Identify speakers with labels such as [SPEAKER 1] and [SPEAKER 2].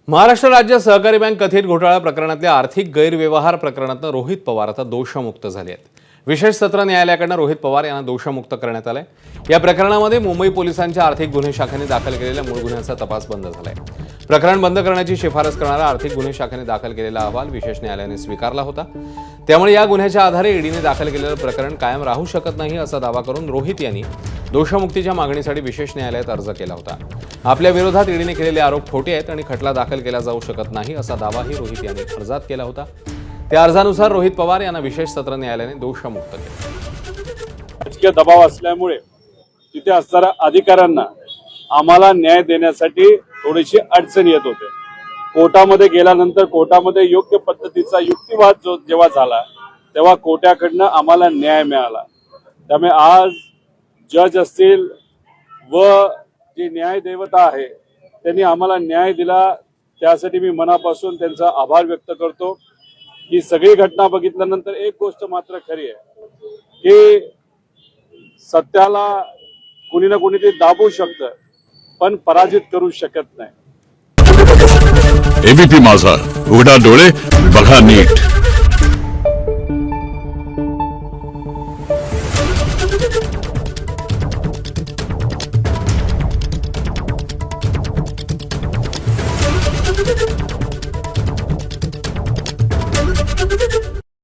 [SPEAKER 1] महाराष्ट्र राज्य सहकारी बँक कथित घोटाळा प्रकरणातल्या आर्थिक गैरव्यवहार प्रकरणात रोहित पवार आता दोषमुक्त झाले आहेत। विशेष सत्र न्यायालयाकडून रोहित पवार यांना दोषमुक्त करण्यात आले। या प्रकरणामध्ये मुंबई पोलिसांच्या आर्थिक गुन्हे शाखेने दाखल केलेल्या मूळ गुन्ह्याचा तपास बंद झालाय। प्रकरण बंद करण्याची शिफारस करणारा आर्थिक गुन्हे शाखेने दाखल केलेला अहवाल विशेष न्यायालयाने स्वीकारला होता। त्यामुळे या गुन्ह्याच्या आधारे ईडीने दाखल केलेलं प्रकरण कायम राहू शकत नाही असा दावा करून रोहित यांनी दोषमुक्तीच्या मागणीसाठी विशेष न्यायालयात अर्ज केला होता। आपल्या विरोधात ईडीने केलेले आरोप खोटे आहेत आणि खटला दाखल केला जाऊ शकत नाही असा दावाही रोहित यांनी अर्जात केला होता। त्या अर्जानुसार रोहित पवार यांना विशेष सत्र न्यायालयाने दोषमुक्त केले।
[SPEAKER 2] राजकीय दबाव असल्यामुळे तिथे असणाऱ्या अधिकाऱ्यांना आम्हाला न्याय देण्यासाठी थोडीशी अडचण येत होते। कोर्टामध्ये गेल्यानंतर कोर्टामध्ये योग्य पद्धतीचा युक्तिवाद जेव्हा झाला तेव्हा कोर्टाकडनं आम्हाला न्याय मिळाला। त्यामुळे आज जज असतील व जी न्याय देवता आहे त्यांनी आम्हाला न्याय दिला, त्यासाठी मी मनापासून त्यांचा आभार व्यक्त करतो। ही सगळी घटना बघितल्यानंतर एक गोष्ट मात्र खरी आहे की सत्याला कुणी ना कुणीतरी दाबू शकतं पण पराजित करू शकत नाही।
[SPEAKER 3] एबीपी माझा, उघडा डोळे बघा नीट।